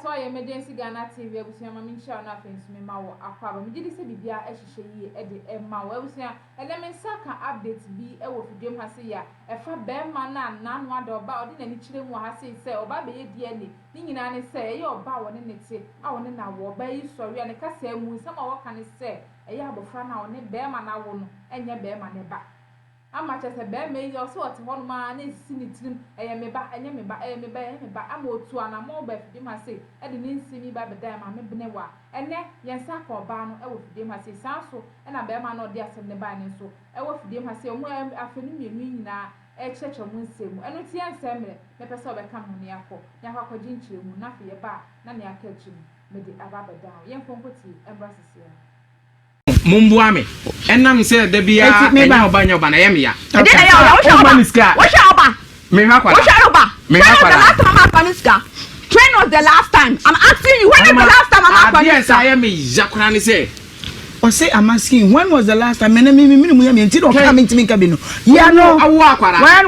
saw emergency Ghana TV, I was saying, I'm in Shana Fence, me, my aqua, me did say, be a she, Eddie, and my way was saying, and let me sucker updates be a wolf of Jim Hassia, a far bear man, none wonder about any children will have say, or baby, dearly, thinking I say, you're bow and it say, I want to know, by you sorry, and a cassette, some of what can I say, a yab of fun on a bear man, I won't, and your bear man back. How much as a bear may also at one man is seen it, I am a back, and me back, I'm all to an more by him, I say, I didn't see me by the dam, I'm a benewa, and then, yes, I call Barno, I will for them, I say, so, and a bear man or dear some the binding so, I will for them, I say, well, I feel me mean now, a church of Winsome, and it's the answer, the person will come on the apple, Yahako Jinchi, nothing about, none I catch him, made the Ababa down, young Pompoti, and Brasses here. Mumbuame, and I'm said there be a banyo banayamia. What's your Oba? When was the last time I'm asking you? When was the last time I'm asking you? Yes, I am. Jacarani say. Or say I'm asking when was the last time? Me don't coming to me cabino. Yeah, no. When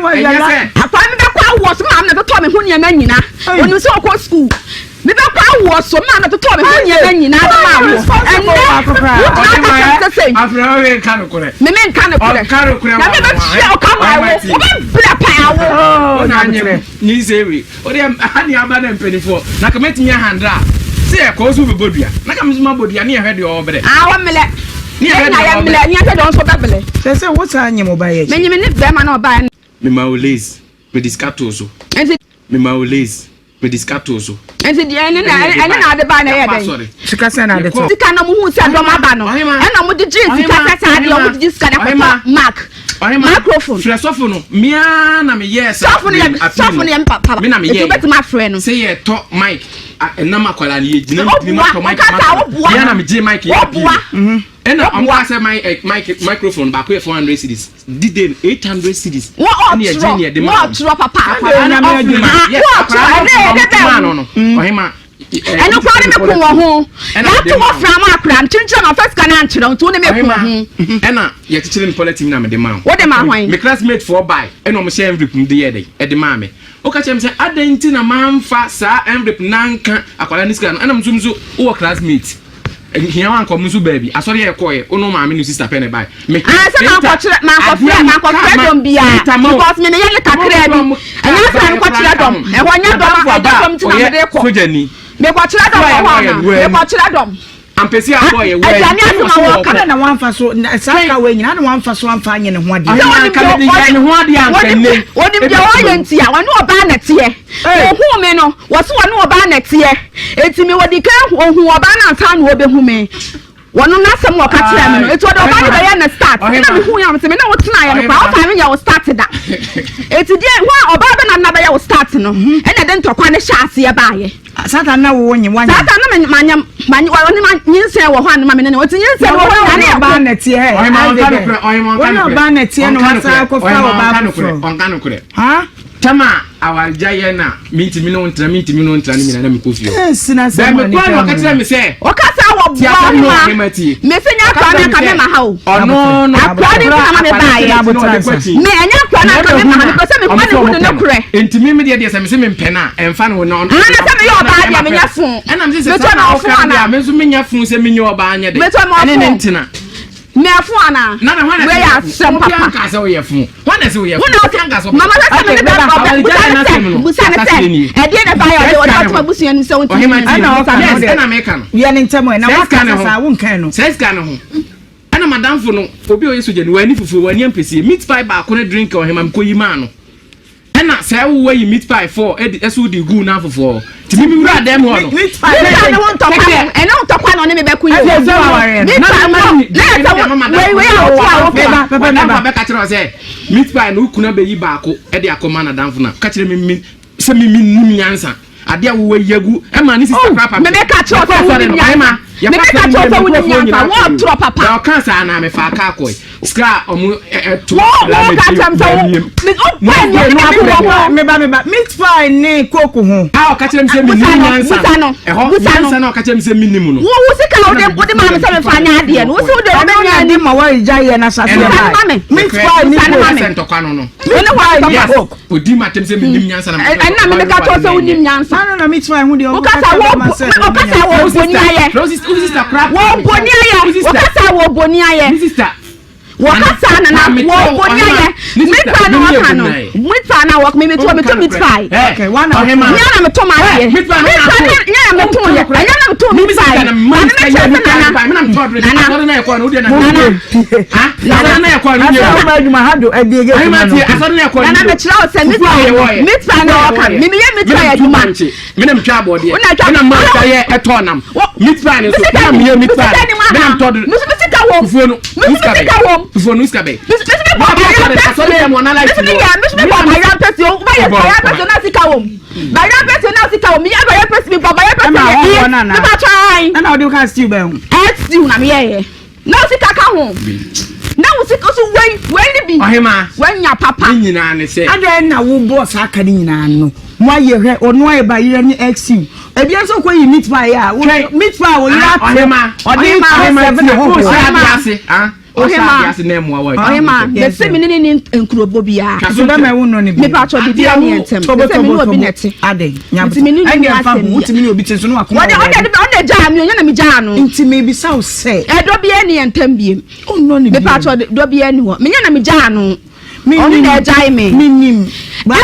was the last? I find that was man never told me who you mean when you saw go school. Me ba kwa was so man to tell me when you mean na ma wo. And after can correct. Me men can correct. Na me ba share come my wo. Be bla pa wo. Oh na nyem. Ni sewi. O dem ani aba na mpenifo. Na ka meti nya handra. Say e ko so be bodua. Na ka mzuma bodua na e hwe de obere. Ah wa mele. Ni e hwe de obere. Ni e don so bebele. Say what anyem oba ye. Me nyem ni be ma na oba. Me ma olays. Me discato so. Me ma olays. Me discato so. Enti di ene na ade ba na ye den. Sika se na ade to. Sika na mu hu se do ma ba no. E na mu di jeans sika se ade o mu di sika na papa mark. Microphone. Philosopher no. Me na me yes. Sophone em papa. Me na me yes. You bet my friend no. Say ye talk mic. Na makwala ni gina ni ma talk mic. Me na me je mic ye. And I'm going to say microphone back here 400 cedis. Did then 800 cedis. What drop papa? And no problem me ko ho. Na to wo fra ma akra ntwentwe na first can answer on to ne me ko ho. And na ye teaching politics na me de ma. What dem ahwan? Me classmate for buy. And no me share envelope me de ye dey. E de ma me. O ka chem say adenti na manfa sa envelope nanka akwala ni sika na na mzumzu wo classmate. Here one come so baby. I saw you call no mammy no sister pen by. Me I say ma ko don bia. Because me ye kakra bi. And you say ko kire dom. E wonya dom for dom ti na me de ko. So jani. Me ko kire dom ho na. Me ko kire dom. Ampesi aboye we. Ajani asema wo kana na wan fa so saka we nyina na wan fa so amfa anye ne ho ade. Ka de nya ne ho ade ankane. Woni bia wo ye ntia woni oba na tie. Ohu me no wo so woni oba na tie. Etimi wodi ka ohu oba na nsa na obehu me. Wono na sem wo ka kire me no. Etu odo oba ni be ye na start. Na me hu ya me se me na wo tena ye no pa. Wo fa me ya wo start da. Eti die ho oba be na be ya wo start no. Ene de ntokwa ne sha ase ye ba ye. Satan na wo nyi wanya. Satan na manyam woni nyinse wo ho an ma me ne woti nyinse wo ho na ba na tie he. Woni ba na tie no wasa ko fa wo ba ko. Onkano kure. Ha? Tama awajaye na minti mi no ntra ni mi na me kofio. Sina se mo ni. Ba ka tire me se. O ka sa wo bua ma. Me se nya kwa na ka me ma ha o. No no. Akwa ni na me ba ye. Me anya kwa na ka me ma ha. Ko se me kwa ni hu no kure. Enti me de se me se me mpena emfa no no. Na se me yo ba dia me nya fun. Na me se se na o ka dia me so me nya fun se me nya oba anya de. Ene ne ntina. Me afu ana. Na na hwana. We ya sem papa. Ka se wo ye fun. Hwana se wo ye fun. Hwana ka so. Mama sa me ba ba. Busa na se. E die na ba yo de o ta busu yan se won. Ana o ka na me ka no. We ya ntemo na wa ka sa wo nkan no. Says ka no ho. Ana madam fo no obi o yeso je ni wani fufu wani ampesi meat pie ba ko ne drink o hema mko yi ma no. Ana say wo yi meat pie for esu di gu na fofo. Ti mi wura dem ho no. Meat pie na won to kwa. E na to kwa no ne me be ku yi. Meat pie na be ka kire o say meat pie no kuna be yi ba ko e de akoma na damfo na ka kire mi se mi nim nyansa. Ade a wo yagu e ma ni sister papa. Me be ka kire o say wo nim nyansa. Me be ka kire o say wo nim nyansa. Wo tro papa. Ya kan sa na me fa ka ko. ska omu to meat pie ne coco ho ah ka kire me se minimum nyansa nyansa na ka kire me se minimum no wo sika wo de ma me se me fa nya ade no wo se wo de me nya ade ma wa ija ye na sase meat pie ni ko kwa no no odi ma tem se minimum nyansa na me ka to se unim nyansa na meat pie hu de o ka sa wo boni aye sister crap wo boni aye o ka sa wo boni aye sister wakasa na wo boni aye meatpie na wakano meatpie na wak me to meatpie okay one nya na me to ma aye meatpie nya na me to ye nya na me to meatpie na me na ko no de na na ko no de ma aduma hado adiege na me kira o se meatpie na wakan me ye meatpie aduma me na mtwa abode me na ma ye etonam meatpie ne so na me ye meatpie me na mtodo fufuo no fufuo no skabe papa nyina ne se ada na wo boss aka ni nyina no mo aye hwe ono aye ba yire ni exim ebi enso ko yi meat pie ya meat pie wo yira ohema odi ma ho ase ohema na emu awa ohema de se mi ni nkurobo bia so ba ma wo no ni me pa cho di bia ni entem se mi no obi neti ade nya ntimi ni ande fa ho ntimi ni obi tenso no akoma wode ja mi onya na mi ja no ntimi bi sa o se do bia ni entem biem o no ni me pa cho do bia ni ho me nya na mi ja no oni na jai me minim ba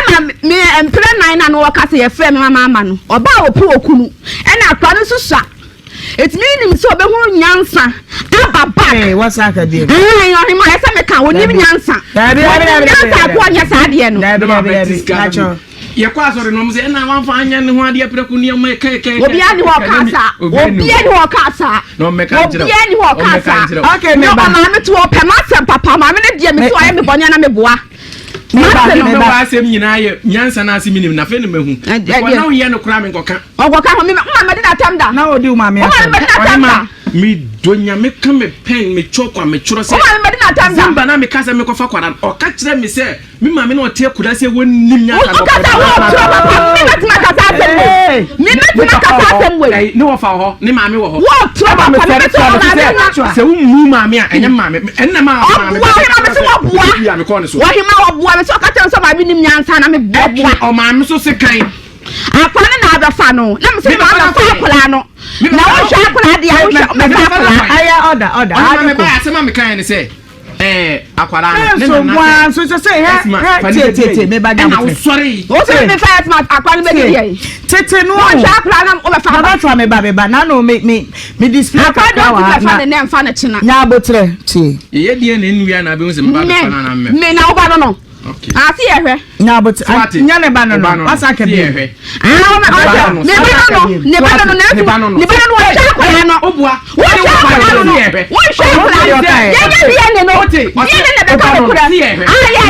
me empre nine na no wakase ye frɛ me mama no oba opi okunu e na akwa no susa etimi nim so be hu nyansa aba back what's aka dey yo hima ese me ka woni nyansa nyansa ko nya sa de no ye kwa sori no mse na wan fa anya ne ho ade preku ne ma ke obi ani ho kasa no me ka jira obi ani ho kasa okay me ba ma me to ope ma sem papa ma me ne die me to aye me bonya na me boa me ba asem nyina ye nyansa na asem nim na fe ne mehu ko na wo ye no kura me nkoka ogoka ho me ma de na tem da na odi ma me mi donya me ka me pen me chokwa me churo se zimba na me kasa me kofa kwara o ka kire me se mi ma me na o tie kuda se wonim nya ka we ni wo fa ho ni ma me wo ho wo tro papa se wo mu ma me a enye ma me enna ma ma me ya me ko ne so wo hima wo boa me so ka tell so ma bi nim nyansa na me boa o ma me so se kan akwana na abafa no na me se ma abafa akula no na wo hwa akula dia wo hwa me fa aya order me ba se ma me kan ne se akwara ne na so say he me ba na wo sorry wo se me fa ma akwara be dia tete no wo hwa akula na wo fa ba to me ba na no me display akwa wa fa ne mfa ne china nya abotre ti ye die ne nua na be wo se me ba na me na wo ba no okay asi ehwe nya abotre nya ne ba no wasa ka bi me ba no wo hwa akula no obua wo hwa akula no wo hwa akula no ye ne no ye ne be ka akula ah ye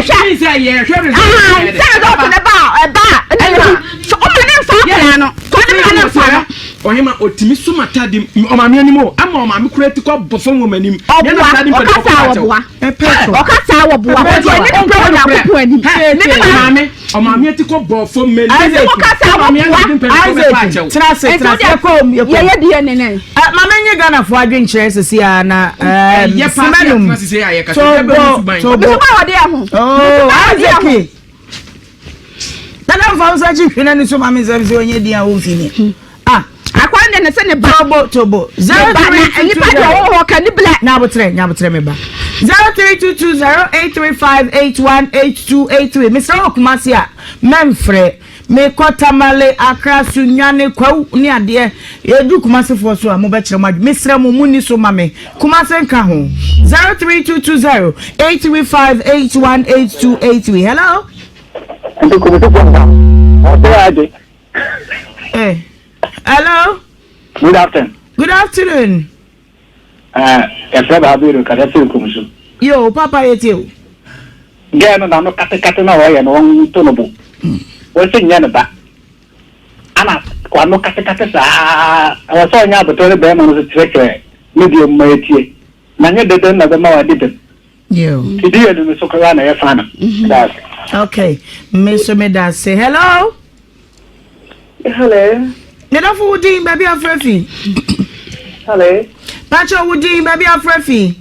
hwa ye hwa se do to ne ba so o ma ne fa akula no ko ne ma fa no ohima otimi sumata di o ma me animo ama o ma me kurati ko bofo wo manim ye na tadi pe ko o ka sa wo boa o je ni ko na ko po anim me o ma me ti ko bofo manim o ka sa wo boa tra ko ye die ne ne ma me nye Ghana fo adwen kire sisi a na ye simanum sisi ya ye ka so so ba wode ahu oh azeki dada mfa so chi hwena ni so ma me service onye dia wo mfini akwande ne se ne ba tobo 03 ni pa do wo ka ni black nya botre me ba 03220835818283 Mr. Okumasi a memfre me kotamale akrasu nyane kwa ni ade edu Kumasi fo so a mo be kire madu Mr. Mumuni so mame Kumasi nka ho 03220835818283 hello hello good afternoon efra Abiru kadase kumsu yo papa yetio gano na no kate na wa ya no to no bu wo se nya ne ba ana kwa no kate sa wa so nya bo to be ma no se treke medium ma etie na nya dede na be ma wa dede Yo. Today do so kala na yefana. That's Okay. Mr. Meda say hello. Hello. Nedafu wudi baby afrefi. Hello. Pacho wudi baby afrefi.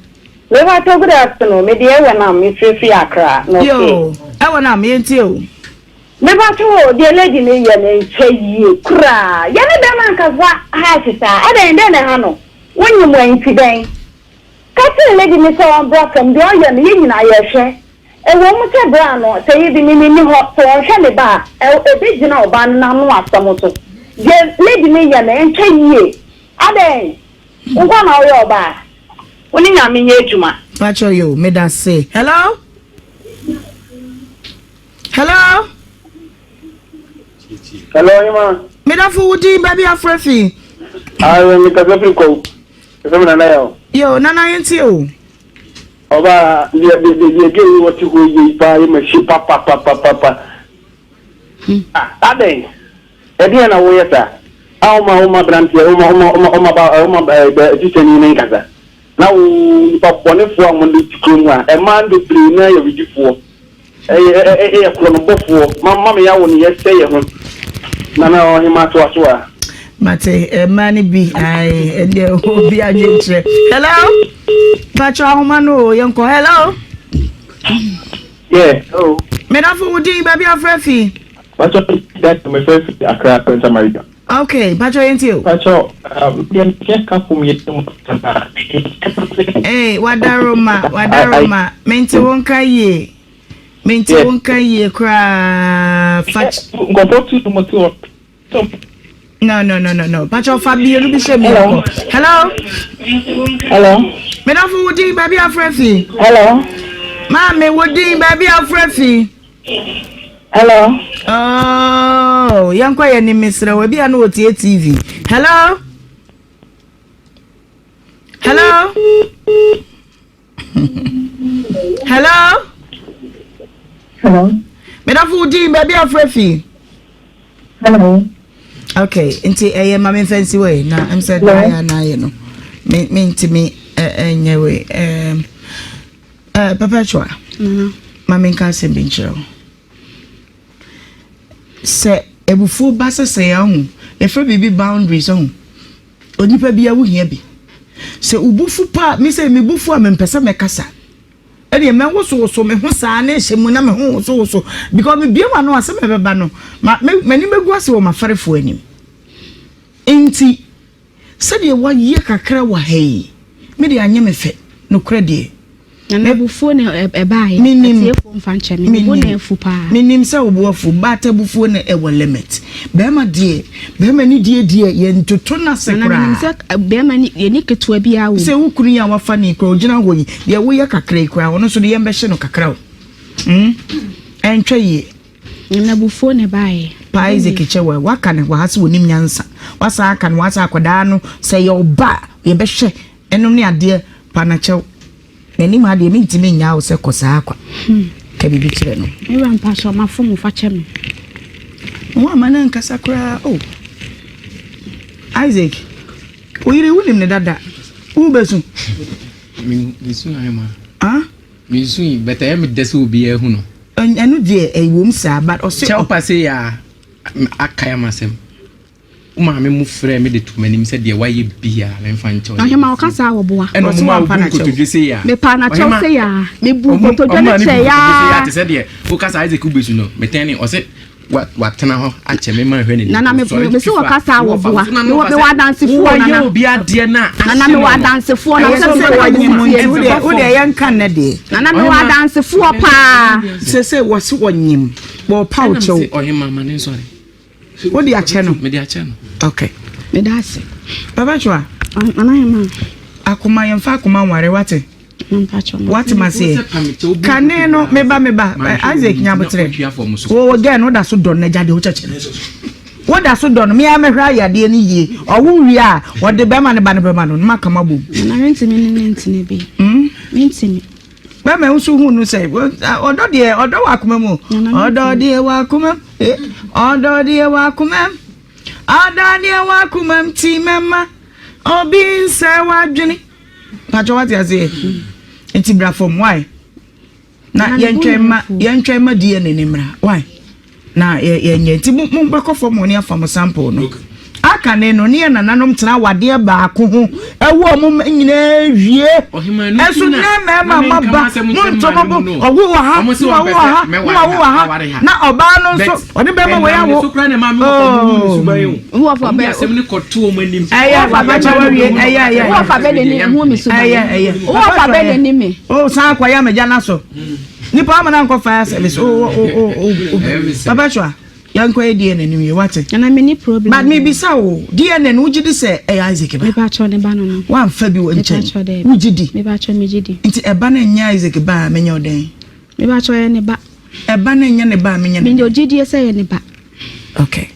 Me wa to good afternoon. Me dey we na me free Accra. No. Yo. I wanna me enti o. Me ba to the lady ne ye ne cheyi kra. Ye ne be man ka wa ha sisa. E den den ha no. Wonyi mo enti den. Ka se lady me so on block am de o ye ne nyina ye hwe. E wo mo te bra no, se yi bi ni ho so on hwe ne ba. E be gina oba na no asamo to. The lady ne ye ne cheyi. Aden. Ngwa na o ye oba. Oni nyame nye adwuma. Pacho yo, Meda say hello. Hello. hello Ima. Medafu wudi baby afrefi. I me ka zafi ko. Ese na yo. Yo, nana enti o. Oba the ge what you go yi pa me shi papa. Ade. E dia na wo yesa. Uma branche, uma ba jitani ne kaza. Na wo pa bone fo amondo tikromu a e man do play na ye bidifo. E kronombofo. Mama me ya wo ne yese ye ho. Na o hima to aso a. Mate, mani bi ai ende obi ajentre. Hello? Pacho ahoma no yenko hello? Yeah. Oh. Medafu wudi baby afrefi. Pacho that my first Accra Prince America. Okay, Pacho enti o. Pacho ya ka fu mi yetu. Eh, wadaroma. Menti wonka ye. Kra fach. Go to the motor. No. Pacho Fabio lu bi se mi. Hello. Hello. Medafu wudi baby afrefi. Hello. Mama wudi baby afrefi. Hello. Oh, yankwa ye ni misra we bia no otie TV. Hello? Hello? Medafu di baby afrefi. Hello. Okay, inti mama fancy way na I'm said na you know. Me intimi enyewe papa chwa. Mama nka se binchiro. Se ebufu basa se ya hu efe bibi boundaries hu onipa bia wo hia bi se ubufu pa mi se mi bufu a mempesa mekasa ene me wo so me ho saa na ehemu na me ho so because me bia ma no ase me beba no me ni megu ase wo mafarefo anim enti se de wa ye kakra wa hei me de anye me fe no krede na bufuo ne ebae atiefo mfanche me bo na efu pa minim se obuafu bata bufuo ne ewo limit bema ni die ye ntoto na sekra na minim se bema ni ye ni ketua bia wo se wukunu ya wafa ni kra ogina hoyi ye wo ye kakra kra wono so de ye mbehye no kakra entwe ye na bufuo ne bae pa Isaac chewe waka ne wa hase wonim nyansa wasa aka ne wasa akoda no se ye oba ye behye enom ne ade pa na chew nani ma de mintimi nya wo se kosa akwa ka bibi kire no e wan pa so ma fomu fa che me wa mana nkasa kra oh Isaac oyire wunim ne dada wo besu mi su na ma mi su beta ya mi desu obi ehu no anu de ewom sa but o se che opase ya akaya masem uma me mu frɛ me de to manim sɛ de waye bia me mfa nkyɛw na hema okasa wo boa ɛno mo ma bu kotodwese ya me pa na kyɛw se ya me bu kotodwese ya te sɛ de okasa Isaac ubesu no metɛn ne ɔse watena ho akyɛ me ma hwɛ ne na me se okasa wo boa me wa dansefo na obi ade na me wa dansefo na se wonyim wo de yanka na de na me wa dansefo pa se wo se wonyim bo pa wo kyɛw ɔhema ma ne nsɔre wo de akyɛ no me de akyɛ no okay me da se baba chwa anahema akoma yemfa akoma ware wate what must say kane no meba Isaac nyabotre wo again wo da so don na jade wo cheche wo da so don me amehwa yade ni yie owo wi a wo de bema ne ba ne bema no maka mabom na rentimi bi rentimi bema wo so hu no say odo de odo wa akoma mu odo de wa akoma odo de wa akoma adani wa akoma ti mema obi nse wa dwini pacho what you say enti bra from why na yɛntwɛma die ne nimra why na yɛnyɛ nti mo bɛkɔ fam oni afam sample no aka ne no ne na nanom tena wade baako ho ɛwo mo nyina wie ɛso na mama maba mo ntomo owo ha na oba no nso ɔde bɛma wo yawo wo fa bɛ asɛm ne kɔto mo anim ɛyɛ fa bɛ chawa wie ɛyɛ wo fa bɛ de ne hu mi so ɛyɛ wo fa bɛ de ne me o san kwa ya meja na so nipa amana nkɔ fire service baba chwa yanko DNA ni wate na me ni problem but me bisa wo DNA no ugidi se Isaac ba me ba cho ne ba no wan fa bi wo nche ugidi me ba cho me gidi nti eba na nya Isaac ba me nya oden me ba cho ye ne ba eba na nya ne ba me nya me ugidi se ye ne ba okay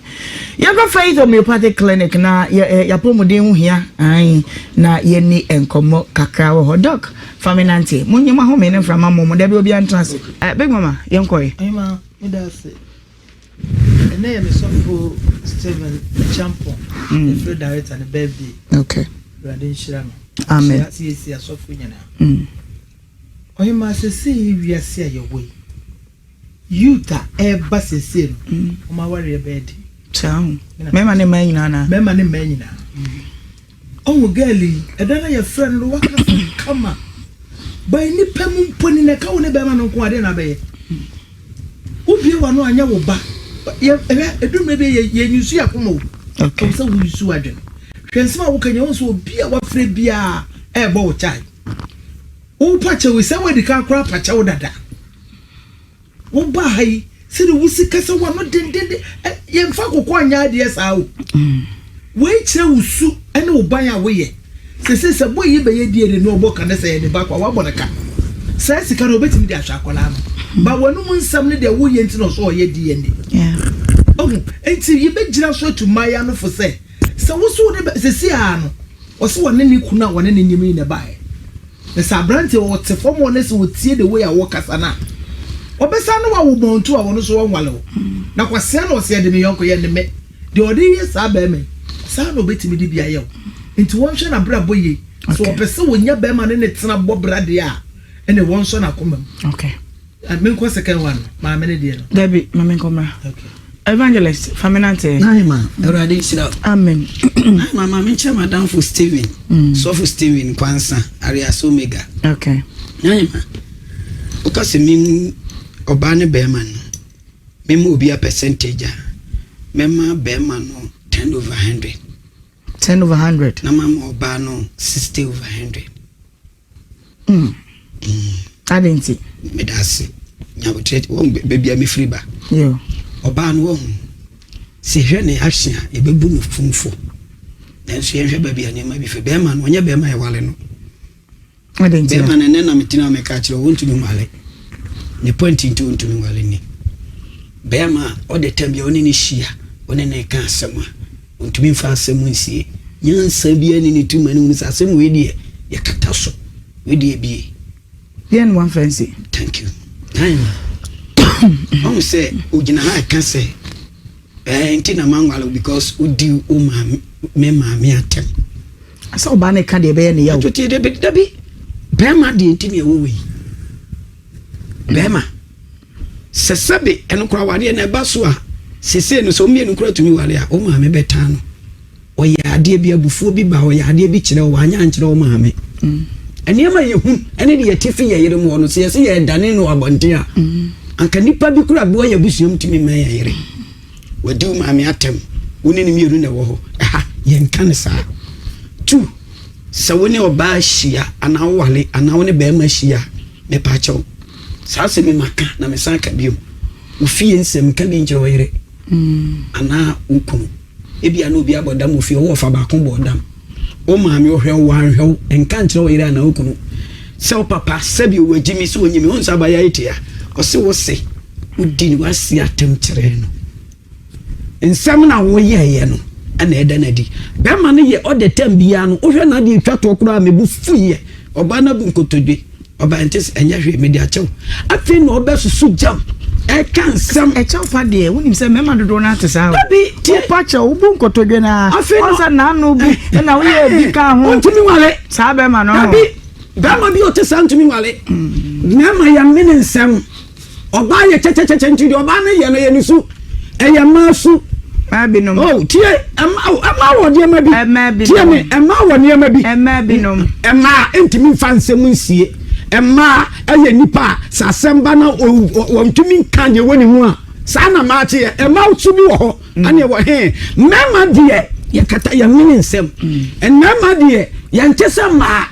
yanko faith homeopathic clinic na ya promoden hu hia ai na ye ni enkomo kakra wo doc faminante munye ma ho me ne frama mo da bi obi entrance big mama yanko ye ma me da se and then so for Steven Champion the director and baby okay Nhyira amen see so for nyana oyi ma se see wi ase aye way yuta e ba se se o ma ware bed town mema ne manyina na o gali edana your friend ro waka kama by ni pem mponi na ka wo ne be ma no ko ade na be ubie wa no anya wo ba edumre be ye nyusu yakomo okay so we yusu adwen hwensema wo kanya won so obi a wafre bia e bo wo chai wo pache we se we dika kra pache wo dada wo ba hai sire wo sika se wo no dendende ye mfa kokko anya ade sa wo we kire wusu ene wo ban a wo ye se boy be ye die no obo kan se ye ne ba kwa wa bonaka se sika no betimi di ahwa akola no ba wonu mu nsam ne de wo ye ntino so o ye die ne oh enti ye be gira so to maya no for se wo so ne se si a no o se wona ne kuna wona ne nyimi ne bae na sa brante wo te fom wona se wo tie de way a wo kasa na obesa no wa wo bontu a wono so wo nwale wo na kwase na o se de me yonko ye ne me de odi ye sa ba me sa no betimi di bia ye enti won hwe na bra boye so obesa wo nya ba ma ne tena bo bra de a ene won so na komam okay and me ko second one ma me ne de no Debbie ma me komra okay evangelist faminante naima erade sira amen mama me chama down for Steven so for Steven kwansa Arias Omega okay naima ukase mi oba ne be man me mo obi a percentage mema be man no 10/100 na mama oba no 60/100 adenti me dase nyabotre won bebia me free ba yo oba no won se hwe ne action e bebu no funfo den so ye hwe bebia ne ma bi fe be man no nya be ma e wale no adenti be man ne na metina me ka kire won tumi wale ne point into ntumi wale ni be ma o de tambia oni ni hia oni ne ka asema ntumi fa asemu nsie nyansa bia ni ni tuma ni unsa asemu we die ye kata so we die bie yen one fancy thank you I'm say ujina ha can say ntina mangwalo because udi me maami atem asa oba ne ka de be ne yawo tuti de bi bema de ntimi ewowi bema sesabe eno kura wade na ba so a sese no so mie no kura tumi wale a o maami betano o ya ade bi abufuo bi ba o ya ade bi kire o anya nkire o maami eniema yehu ene de yetifi ye yere mu no se yesi ye dane no abonte a anka nipa bi kura bo ya busuom timi ma ye yere wadi o maami atem woni ni mieru na wo ho aha ye nka ne sa tu se woni oba hia ana wale ana woni be ma hia me pa chaw sa se me maka na me san ka biom ofie nsem ka bi njero yere ana ukunu ebi ana obi abodam ofie wo fa ba kon bodam o maami o hwe wo anhwe enka njero yere ana ukunu se o papa sabi o wagimi so onyimi on sa ba ya etia o se wo se udi ni wasi atem kire no nsem na wo ye no ana eda na di be ma ne ye o de tem bia no o hwe na de twa to kura mebu fuye oba na bu nkotodwe oba ntis enya hwe me di achew afi na obesusu jam e kan sam e chew pa de wonim se mema dodo na atesa bi ti pa chew bu nkotodwe na onsa na no bi na wo ye bi ka ho ontimi wale sa be ma no bi bema bi o te santumi wale mema ya mene nsem oba ye chechecheche ntidi oba na ye no ye nisu eye masu Mabinom. Oh, tie, Emma wo de ma bi. Tie me, Emma wo ne ma bi. Emma binom. Emma entimi fa nsem nsie. Emma eye nipa sa semba na wo ntumi kan ye woni mu a. Sa na ma tie, Emma utu bi wo ho. Ane wo he. Mema de ye kata ye mini nsem. En mema de ye ntese ma.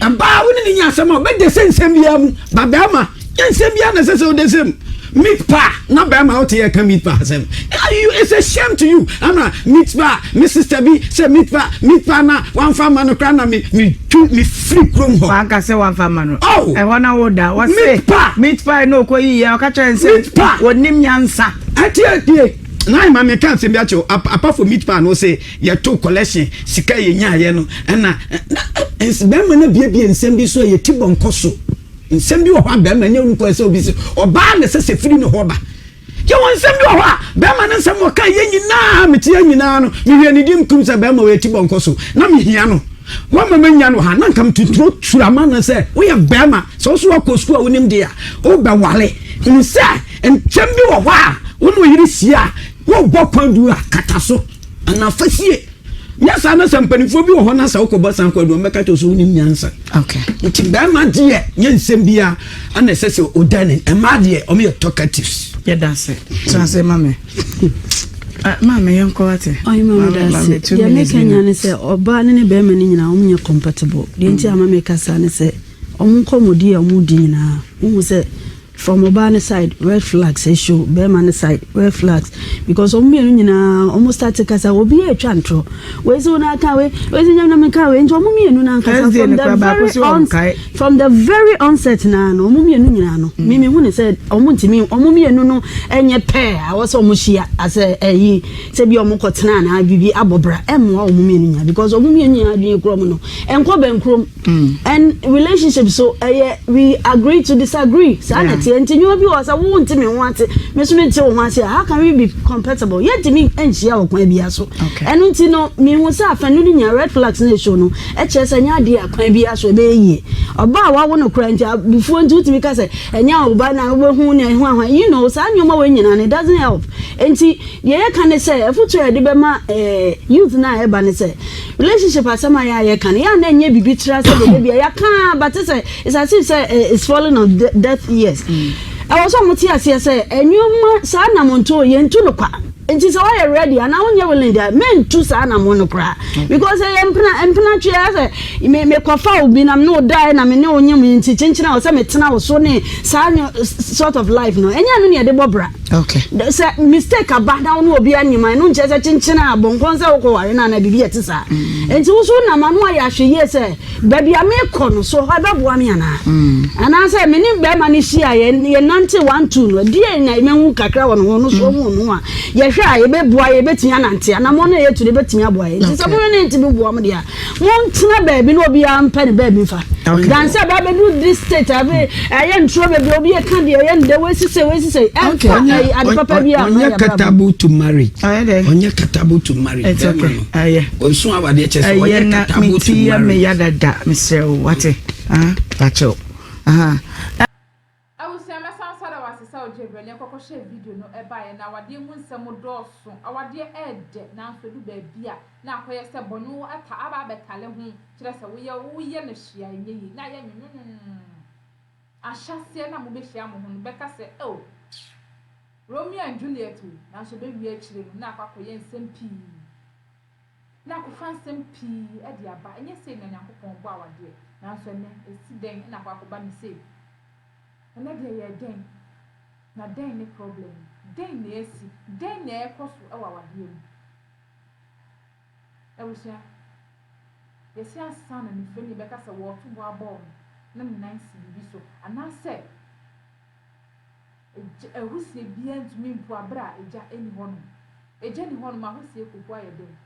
Aba wo ni nya asem o be de nsem bia mu. Ba ba ma, nsem bia na sese o de sem. Meat pa, not by my out here can meat pa. It's a shame to you. I'm a meat pa, Mrs. Tabby, say meat pa na one farmer no crana me free room. One can say one farmer. Oh, I wanna order. What's meat pa no koi ya catch and say meat pa. What name yansa? At here. Now my can't say apart from meat pa no say your two collection sika ye nya ye no na it's them na bia nsem bi so ye tibon koso. Nsem bi wo ha be ma nya nko ese obi se oba na se firi no ho ba je won nsem bi wo ha be ma na nsem wo kan ye nyina me tie nyina no me hwe ni dim kum se be ma we ti bonko so na me hia no wa ma nya no ha na kam tuturo turama na se wo ye be ma so so akọ school a wonim dia wo be wale nse nsem bi wo ha wo no yiri sia wo bokwan du akata so ana fasie yes, I know some penifo bi ho na sa ukoba san kwadu meka to so unim nyansa. Okay. Nti ba ma de nyensem bia ana sese odane e ma de o me talkatives. Yeah, that's it. So say mama. Mama yonko wate. Oh mama that's it. Ya make nyane say oba ne be ma ni nyina o munye compatible. De nti ama make kasa ne say o mun komodi o mu di nyina. Wo say from Obana side, red flags issue, Beman side, red flags. Because almost started Casa will be a chantro. Where's Unakawe, where's the Yamakawe, and Tomumi and Unanka from the very onset, Nano, Mummy and Nunano. Mimi Wuni said, Omunti me, Omumi and Nuno, and your pair. I was almost here as a Sebi Omokotana, I be Obra, and Mummy, because Omumi and you Gromono, and Coben Crum, and relationship. So we agree to disagree. Sanity. And you was a wound to me want it. Miss Mitchell once here. How can we be compatible? Yet to me and she out maybe so. And you know, me was up and doing your red flags nation. HS and your maybe as we be about I want to cry before two because and now by now you know, San you and it doesn't help. And see, yeah, can I say a future the youth now ebane say relationship as some I can ya and then be trust baby I can't but it's as if it's falling on death years. I was almost here say and you sana monto yen to no kwa and it's all ready and now you're willing there men to sana monocra because I am empana chair you may make a foul bin I'm no dying I mean no you teaching now some eternal so ne sort of life no and you near the Obra. Okay. There's a mistake about down will be any man no just a chinchina bon consa ko and na bibi etisa and so na manu ya hwe yes baby I make kono so ha beboa me ana and I say me ni be ma ni hia ye 91 no die na me hu kakra won ho no so hu no a ye hwe a ye beboa ye betia nante ana mo na ye tu de betia boa ye nti so mo na nti beboa mo de a won tena baby no obi am pa ne baby fa dan say ba be do this state abi ye ntro baby obi e ka de ye nde we sise okay. Onye katabu to marry. Onye katabu to marry. It's okay. Onso awade chese onye katabu to marry. Me yada da Mr. Wate. Pacho. I will say my son said I was a soldier when you could share video no eba and our dear moon some doors soon. Our dear Ed now to do baby. Now where say Bonu at Aba Betalem, just a we are the share ye. Now I shall see an Amubishamu. Becca said, oh. Romeo and Juliet, now she baby actually now for yen some pea. Now for find some pea at the abba, and you say, and I hope on dear. Now so it's then and I walk about me say. And let ye then. Now then the problem. Then the see, then the cost our dear. I was here. Yes, your son and friendly because I walk to war born. No nice so, and I said. A wusie bia ntumi mpo abra eja eni hono eja ni hono ma wusie kokwa ye den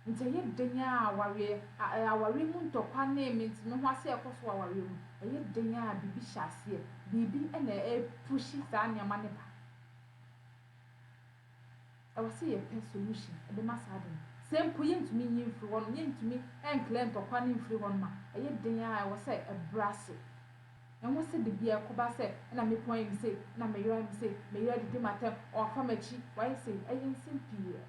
nte ye denya aware mu ntokwa na ementi no ho ase ekoso aware mu ye denya bibi hyase bibi na pushi sa nyama ne ba I was see a solution e be masade same point to me in free one, yin to me, and claim to one in free one ma. A yet dinner I was say a brassy. And what said the beer Coba said, and I may point say, and I may say, may you do my time or from a cheap, why say, I ain't simple.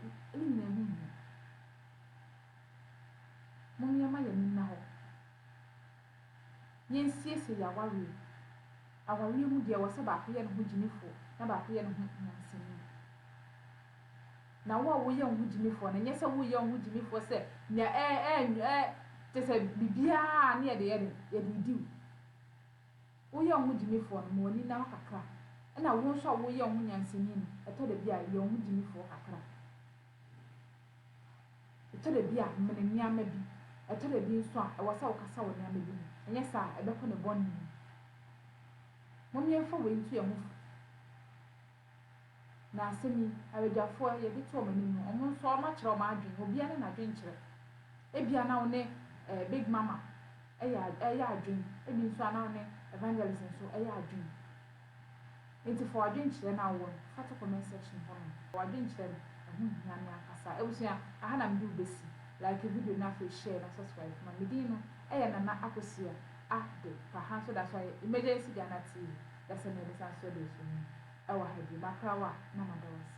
Mommy, am I now? Yen see, ya worry. Our room dear was about here and who Jimmy for, about here and who. Now, what we young with Jimmy for, and yes, I will young with Jimmy for, say, near just a bibia near the end, yet we do. We young with Jimmy for, morning now, Kakra, and I won't show we young when singing. I told the beer, young with Jimmy for Kakra. I told the beer, Mania maybe. I told the beer, so I was out Cassa when I made him, and yes, I don't want to bond me. Mommy, I'm for waiting to your move. Na asemi awedafo ye bi to mani no omo so ma kire o ma adwen obi ana na adwen kire ebia na one big mama eya adwen ebi nso ana one evangelist nso eya adwen enti for adwen kire na wo fa to comment section ho no for adwen kire na akasa ebusia aha na mbi ubesi like video na fa share na subscribe ma medi no eya na akosia de ka ha so that's why emergency Ghana TV that's an edison so dey so awa hadi makrawa na madawasi.